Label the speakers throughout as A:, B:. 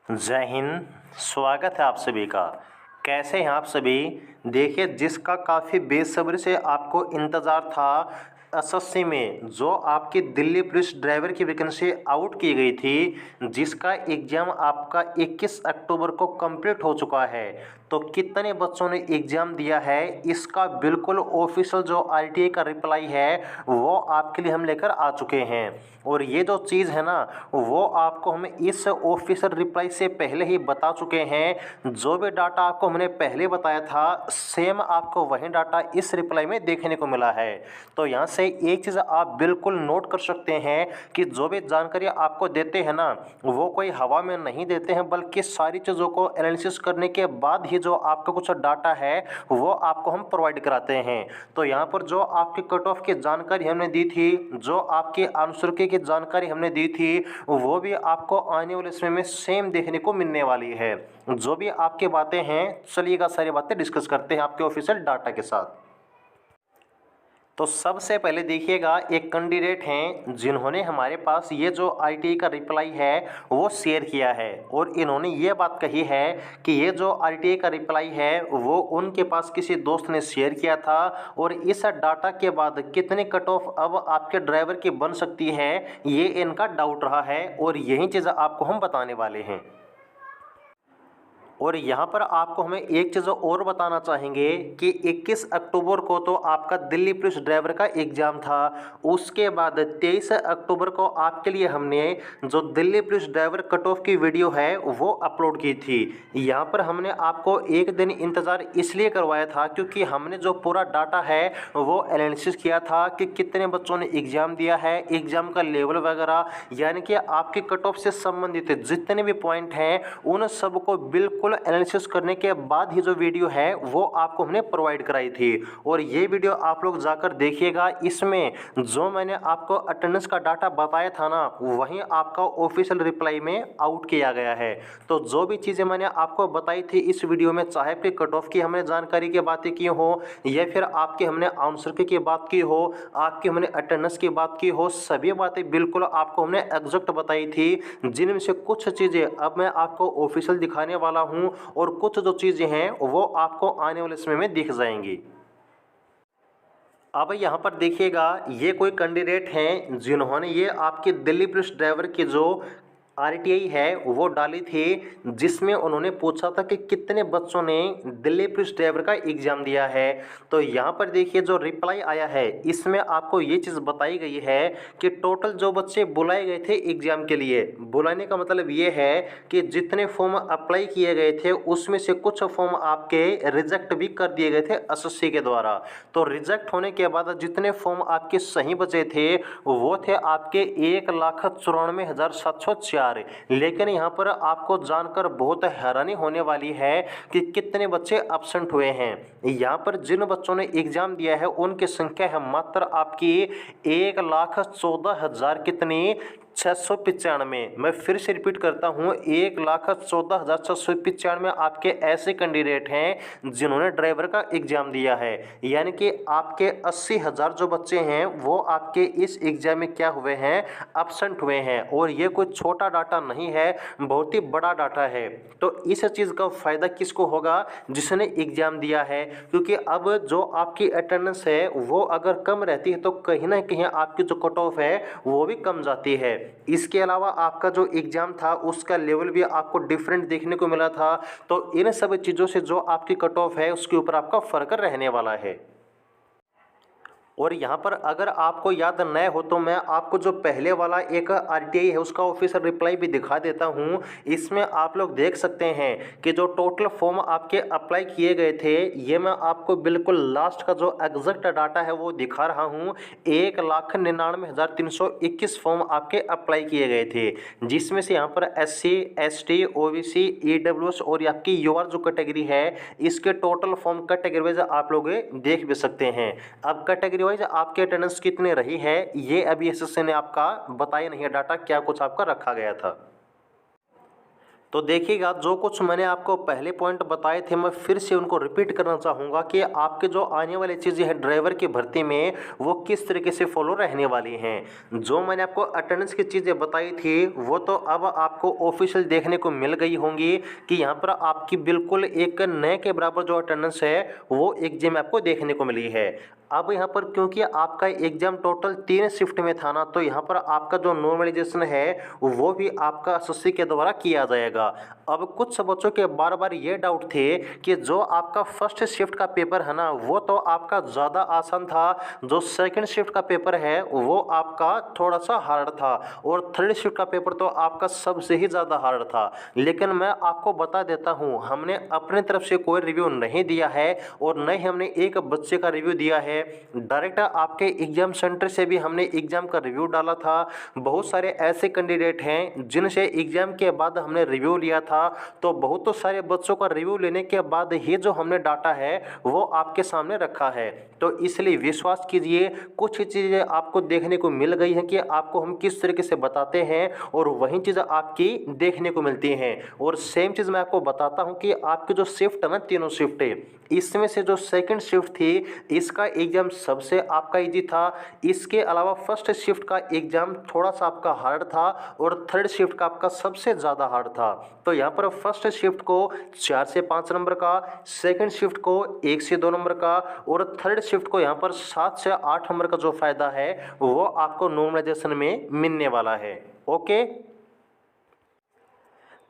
A: जय हिंद। स्वागत है आप सभी का। कैसे हैं आप सभी। देखिए, जिसका काफ़ी बेसब्री से आपको इंतज़ार था, एसएससी में जो आपकी दिल्ली पुलिस ड्राइवर की वैकेंसी आउट की गई थी, जिसका एग्ज़ाम आपका 21 अक्टूबर को कंप्लीट हो चुका है। तो कितने बच्चों ने एग्ज़ाम दिया है, इसका बिल्कुल ऑफिशियल जो आरटीआई का रिप्लाई है वो आपके लिए हम लेकर आ चुके हैं। और ये जो चीज़ है ना, वो आपको हम इस ऑफिशियल रिप्लाई से पहले ही बता चुके हैं। जो भी डाटा आपको हमने पहले बताया था, सेम आपको वही डाटा इस रिप्लाई में देखने को मिला है। तो यहाँ से एक चीज़ आप बिल्कुल नोट कर सकते हैं कि जो भी जानकारी आपको देते हैं ना, वो कोई हवा में नहीं देते हैं, बल्कि सारी चीज़ों को एनालिसिस करने के बाद ही जो आपका कुछ डाटा है वो आपको हम प्रोवाइड कराते हैं। तो यहाँ पर जो आपकी कट ऑफ की जानकारी हमने दी थी, जो आपकी अनुसूची की जानकारी हमने दी थी, वो भी आपको आने वाले समय में सेम देखने को मिलने वाली है। जो भी आपकी बातें हैं, चलिएगा सारी बातें डिस्कस करते हैं आपके ऑफिशियल डाटा के साथ। तो सबसे पहले देखिएगा, एक कैंडिडेट हैं जिन्होंने हमारे पास ये जो आरटीआई का रिप्लाई है वो शेयर किया है, और इन्होंने ये बात कही है कि ये जो आरटीआई का रिप्लाई है वो उनके पास किसी दोस्त ने शेयर किया था, और इस डाटा के बाद कितनी कट ऑफ अब आपके ड्राइवर की बन सकती है, ये इनका डाउट रहा है, और यही चीज़ आपको हम बताने वाले हैं। और यहाँ पर आपको हमें एक चीज़ और बताना चाहेंगे कि 21 अक्टूबर को तो आपका दिल्ली पुलिस ड्राइवर का एग्ज़ाम था। उसके बाद 23 अक्टूबर को आपके लिए हमने जो Delhi police driver cut off की वीडियो है वो अपलोड की थी। यहाँ पर हमने आपको एक दिन इंतज़ार इसलिए करवाया था क्योंकि हमने जो पूरा डाटा है वो एनालिसिस किया था कि कितने बच्चों ने एग्ज़ाम दिया है, एग्ज़ाम का लेवल वगैरह, यानी कि आपके कट ऑफ से संबंधित जितने भी पॉइंट हैं उन सबको बिल्कुल एनालिसिस करने के बाद ही जो वीडियो है वो आपको हमने प्रोवाइड कराई थी। और ये वीडियो आप लोग जाकर देखिएगा। इसमें जो मैंने आपको अटेंडेंस का डाटा बताया था ना, वहीं आपका ऑफिशियल रिप्लाई में आउट किया गया है। तो जो भी चीज़ें मैंने आपको बताई थी इस वीडियो में, चाहे आपके कट ऑफ की हमने जानकारी की बातें की हो, या फिर आपके हमने आंसर की बात की हो, आपकी हमने अटेंडेंस की बात की हो, सभी बातें बिल्कुल आपको हमने एग्जैक्ट बताई थी। जिनमें से कुछ चीज़ें अब मैं आपको ऑफिशियल दिखाने वाला हूं, और कुछ जो चीज़ें हैं वो आपको आने वाले समय में दिख जाएंगी। अब यहाँ पर देखिएगा, ये कोई कैंडिडेट हैं जिन्होंने ये आपकी दिल्ली पुलिस ड्राइवर की जो आरटीआई है वो डाली थी, जिसमें उन्होंने पूछा था कि कितने बच्चों ने दिल्ली पुलिस ड्राइवर का एग्ज़ाम दिया है। तो यहाँ पर देखिए जो रिप्लाई आया है, इसमें आपको ये चीज़ बताई गई है कि टोटल जो बच्चे बुलाए गए थे एग्ज़ाम के लिए, बुलाने का मतलब ये है कि जितने फॉर्म अप्लाई किए गए थे उसमें से कुछ फॉर्म आपके रिजेक्ट भी कर दिए गए थे एसएससी के द्वारा। तो रिजेक्ट होने के बाद जितने फॉर्म आपके सही बचे थे वो थे आपके 1,94,704। लेकिन यहाँ पर आपको जानकर बहुत हैरानी होने वाली है कि कितने बच्चे एब्सेंट हुए हैं। यहाँ पर जिन बच्चों ने एग्जाम दिया है उनकी संख्या है मात्र आपकी 1,14,000 कितनी 695। मैं फिर से रिपीट करता हूँ, 1,14,695 आपके ऐसे कैंडिडेट हैं जिन्होंने ड्राइवर का एग्जाम दिया है। यानी कि आपके 80,000 जो बच्चे हैं वो आपके इस एग्जाम में क्या हुए हैं, एब्सेंट हुए हैं। और ये कोई छोटा डाटा नहीं है, बहुत ही बड़ा डाटा है। तो इस चीज़ का फ़ायदा किसको होगा, जिसने एग्जाम दिया है, क्योंकि अब जो आपकी अटेंडेंस है वो अगर कम रहती है तो कहीं ना कहीं आपकी जो कट ऑफ है वो भी कम जाती है। इसके अलावा आपका जो एग्ज़ाम था उसका लेवल भी आपको डिफरेंट देखने को मिला था। तो इन सब चीज़ों से जो आपकी कट ऑफ है उसके ऊपर आपका फ़र्क रहने वाला है। और यहाँ पर अगर आपको याद न हो तो मैं आपको जो पहले वाला एक आरटीआई है उसका ऑफिशियल रिप्लाई भी दिखा देता हूँ। इसमें आप लोग देख सकते हैं कि जो टोटल फॉर्म आपके अप्लाई किए गए थे, ये मैं आपको बिल्कुल लास्ट का जो एग्जैक्ट डाटा है वो दिखा रहा हूँ। 1,99,321 फॉर्म आपके अप्लाई किए गए थे, जिसमें से यहाँ पर SC ST OBC EWS और आपकी यूआर जो कैटेगरी है इसके टोटल फॉर्म कैटेगरी वाइज आप लोग देख भी सकते हैं। अब कैटेगरी वाइज आपकी अटेंडेंस कितनी रही है ये अभी एसएससी ने आपका बताया नहीं है डाटा, क्या कुछ आपका रखा गया था। तो देखिएगा, जो कुछ मैंने आपको पहले पॉइंट बताए थे मैं फिर से उनको रिपीट करना चाहूँगा कि आपके जो आने वाली चीज़ें हैं ड्राइवर की भर्ती में वो किस तरीके से फॉलो रहने वाली हैं। जो मैंने आपको अटेंडेंस की चीज़ें बताई थी वो तो अब आपको ऑफिशियल देखने को मिल गई होंगी कि यहाँ पर आपकी बिल्कुल एक नए के बराबर जो अटेंडेंस है वो एग्जाम आपको देखने को मिली है। अब यहाँ पर क्योंकि आपका एग्जाम टोटल 3 शिफ्ट में था ना, तो यहाँ पर आपका जो नॉर्मलाइजेशन है वो भी आपका एसएससी के द्वारा किया जाएगा। अब कुछ बच्चों के बार बार ये डाउट थे कि जो आपका फर्स्ट शिफ्ट का पेपर है ना वो तो आपका ज़्यादा आसान था, जो सेकंड शिफ्ट का पेपर है वो आपका थोड़ा सा हार्ड था, और थर्ड शिफ्ट का पेपर तो आपका सबसे ही ज़्यादा हार्ड था। लेकिन मैं आपको बता देता हूँ, हमने अपने तरफ से कोई रिव्यू नहीं दिया है और न ही हमने एक बच्चे का रिव्यू दिया है। डायरेक्ट आपके एग्जाम सेंटर से भी हमने एग्जाम का रिव्यू डाला था। बहुत सारे ऐसे कैंडिडेट हैं जिनसे एग्जाम के बाद हमने रिव्यू लिया था, तो बहुत सारे बच्चों का रिव्यू लेने के बाद ही जो हमने डाटा है वो आपके सामने रखा है। तो इसलिए विश्वास कीजिए, कुछ चीज़ें आपको देखने को मिल गई हैं कि आपको हम किस तरीके से बताते हैं और वही चीज़ आपकी देखने को मिलती हैं। और सेम चीज़ मैं आपको बताता हूं कि आपकी जो शिफ्ट है ना, तीनों शिफ्ट है, इसमें से जो सेकंड शिफ्ट थी इसका एग्जाम सबसे आपका इजी था। इसके अलावा फर्स्ट शिफ्ट का एग्जाम थोड़ा सा आपका हार्ड था और थर्ड शिफ्ट का आपका सबसे ज़्यादा हार्ड था। तो यहाँ पर फर्स्ट शिफ्ट को 4 से 5 नंबर का, सेकंड शिफ्ट को 1 से 2 नंबर का और थर्ड शिफ्ट को यहाँ पर 7 से 8 नंबर का जो फायदा है वो आपको नॉर्मलाइजेशन में मिलने वाला है। ओके,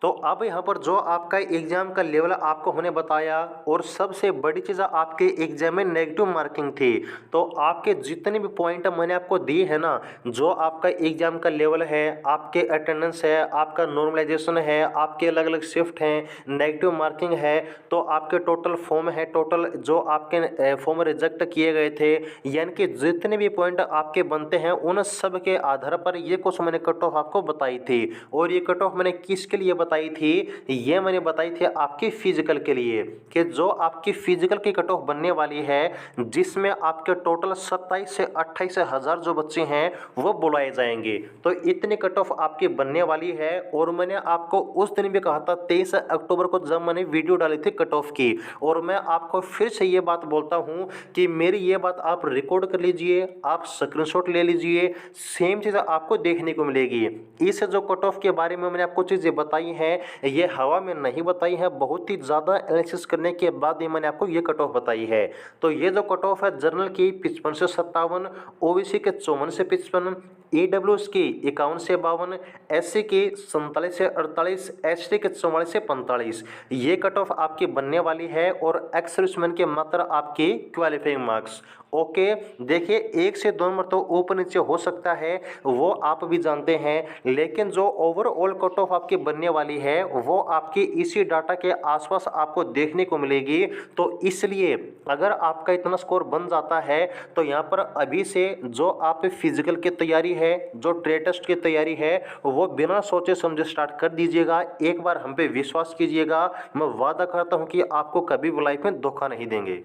A: तो अब यहाँ पर जो आपका एग्जाम का लेवल आपको हमने बताया, और सबसे बड़ी चीज़ आपके एग्जाम में नेगेटिव मार्किंग थी। तो आपके जितने भी पॉइंट मैंने आपको दिए हैं ना, जो आपका एग्जाम का लेवल है, आपके अटेंडेंस है, आपका नॉर्मलाइजेशन है, आपके अलग अलग शिफ्ट हैं, नेगेटिव मार्किंग है, तो आपके टोटल फॉर्म है, टोटल जो आपके फॉर्म रिजेक्ट किए गए थे, यानी कि जितने भी पॉइंट आपके बनते हैं उन सब के आधार पर ये कुछ मैंने कट ऑफ आपको बताई थी। और ये कट ऑफ मैंने किसके लिए बताई थी? ये मैंने बताई थी आपकी फिजिकल के लिए, कि जो आपकी फिजिकल की कट ऑफ बनने वाली है जिसमें आपके टोटल 27 से 28 हज़ार जो बच्चे हैं वो बुलाए जाएंगे। तो इतनी कट ऑफ आपकी बनने वाली है। और मैंने आपको उस दिन भी कहा था 23 अक्टूबर को जब मैंने वीडियो डाली थी कट ऑफ की, और मैं आपको फिर से ये बात बोलता हूँ कि मेरी ये बात आप रिकॉर्ड कर लीजिए, आप स्क्रीनशॉट ले लीजिए, सेम चीज़ आपको देखने को मिलेगी। इस जो कट ऑफ के बारे में मैंने आपको चीज़ें बताई हैं ये हवा में नहीं बताई है, बहुत ही ज़्यादा एनालिसिस करने के बाद ये मैंने आपको ये कट ऑफ बताई है। तो ये जो कट ऑफ है जनरल की 55 से 57, ओबीसी के 54 से 55, ईडब्ल्यूएस की 51 से 52, एससी की 47 से 48, एसटी के 44 से 45, ये कट ऑफ आपकी बनने वाली है। और एक्स सर्विसमैन के मात्र आपकी क्वालिफाइंग मार्क्स। ओके, देखिए 1 से 2 नंबर तो ऊपर नीचे हो सकता है, वो आप भी जानते हैं, लेकिन जो ओवरऑल कट ऑफ आपकी बनने वाली है वो आपकी इसी डाटा के आसपास आपको देखने को मिलेगी। तो इसलिए अगर आपका इतना स्कोर बन जाता है तो यहाँ पर अभी से जो आप फिजिकल की तैयारी है, जो ट्रेड टेस्ट की तैयारी है, वो बिना सोचे समझे स्टार्ट कर दीजिएगा। एक बार हम पे विश्वास कीजिएगा, मैं वादा करता हूँ कि आपको कभी भी लाइफ में धोखा नहीं देंगे।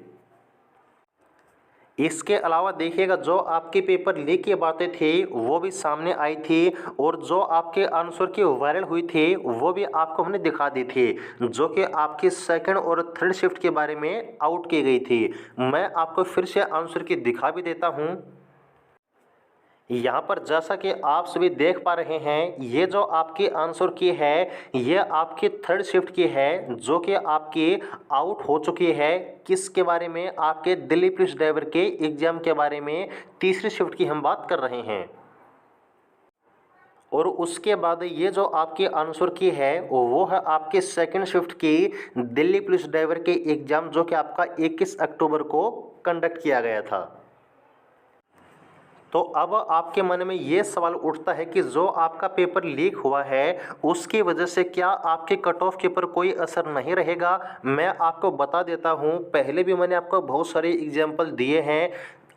A: इसके अलावा देखिएगा, जो आपके पेपर लीक की बातें थी वो भी सामने आई थी, और जो आपके आंसर की वायरल हुई थी वो भी आपको हमने दिखा दी थी, जो कि आपकी सेकंड और थर्ड शिफ्ट के बारे में आउट की गई थी। मैं आपको फिर से आंसर की दिखा भी देता हूँ। यहाँ पर जैसा कि आप सभी देख पा रहे हैं, ये जो आपकी आंसर की है ये आपकी थर्ड शिफ्ट की है, जो कि आपकी आउट हो चुकी है। किसके बारे में? आपके दिल्ली पुलिस ड्राइवर के एग्जाम के बारे में तीसरी शिफ्ट की हम बात कर रहे हैं। और उसके बाद ये जो आपकी आंसर की है वो है आपके सेकंड शिफ्ट की दिल्ली पुलिस ड्राइवर के एग्जाम, जो कि आपका 21 अक्टूबर को कंडक्ट किया गया था। तो अब आपके मन में ये सवाल उठता है कि जो आपका पेपर लीक हुआ है उसकी वजह से क्या आपके कट ऑफ के ऊपर कोई असर नहीं रहेगा? मैं आपको बता देता हूँ, पहले भी मैंने आपको बहुत सारे एग्जाम्पल दिए हैं।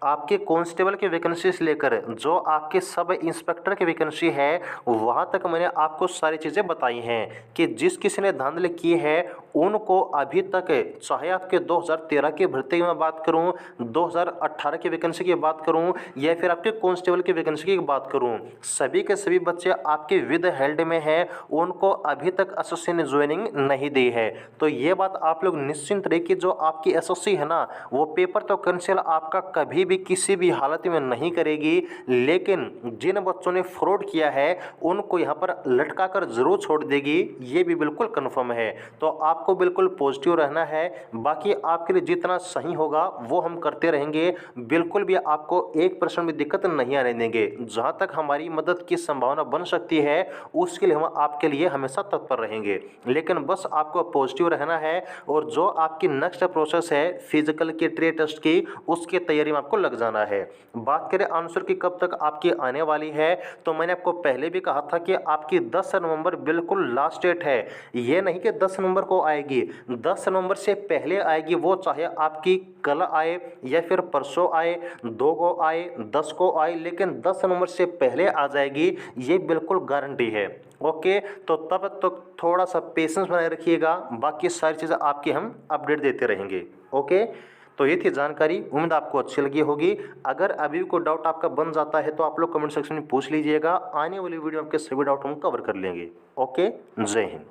A: आपके कांस्टेबल की वैकेंसी से लेकर जो आपके सब इंस्पेक्टर की वैकेंसी है वहाँ तक मैंने आपको सारी चीज़ें बताई हैं कि जिस किसी ने धांधली की है उनको अभी तक, चाहे आपके 2013 की भर्ती की मैं बात करूं, 2018 की वैकेंसी की बात करूं या फिर आपके कांस्टेबल की वैकेंसी की बात करूं, सभी के सभी बच्चे आपके विद हेल्ड में हैं, उनको अभी तक एसएससी ने ज्वाइनिंग नहीं दी है। तो ये बात आप लोग निश्चिंत रहिए कि जो आपकी एसएससी है ना वो पेपर तो कैंसिल आपका कभी भी किसी भी हालत में नहीं करेगी, लेकिन जिन बच्चों ने फ्रॉड किया है उनको यहाँ पर लटका कर जरूर छोड़ देगी, ये भी बिल्कुल कन्फर्म है। तो आपको बिल्कुल पॉजिटिव रहना है, बाकी आपके लिए जितना सही होगा वो हम करते रहेंगे, बिल्कुल भी आपको 1% भी दिक्कत नहीं आने देंगे। जहाँ तक हमारी मदद की संभावना बन सकती है उसके लिए हम आपके लिए हमेशा तत्पर रहेंगे, लेकिन बस आपको पॉजिटिव रहना है। और जो आपकी नेक्स्ट प्रोसेस है फिजिकल की, ट्रे टेस्ट की, उसकी तैयारी में आपको लग जाना है। बात करें आंसर की कब तक आपकी आने वाली है, तो मैंने आपको पहले भी कहा था कि आपकी 10 नवंबर बिल्कुल लास्ट डेट है। ये नहीं कि 10 नवंबर को आएगी, 10 नवंबर से पहले आएगी, वो चाहे आपकी कल आए या फिर परसों आए, 2 को आए, 10 को आए, लेकिन 10 नवंबर से पहले आ जाएगी, ये बिल्कुल गारंटी है। ओके, तो तब तो थोड़ा सा पेशेंस बनाए रखिएगा, बाकी सारी चीज़ें आपकी हम अपडेट देते रहेंगे। ओके, तो ये थी जानकारी, उम्मीद आपको अच्छी लगी होगी। अगर अभी भी कोई डाउट आपका बन जाता है तो आप लोग कमेंट सेक्शन में पूछ लीजिएगा, आने वाली वीडियो आपके सभी डाउट हम कवर कर लेंगे। ओके, जय हिंद।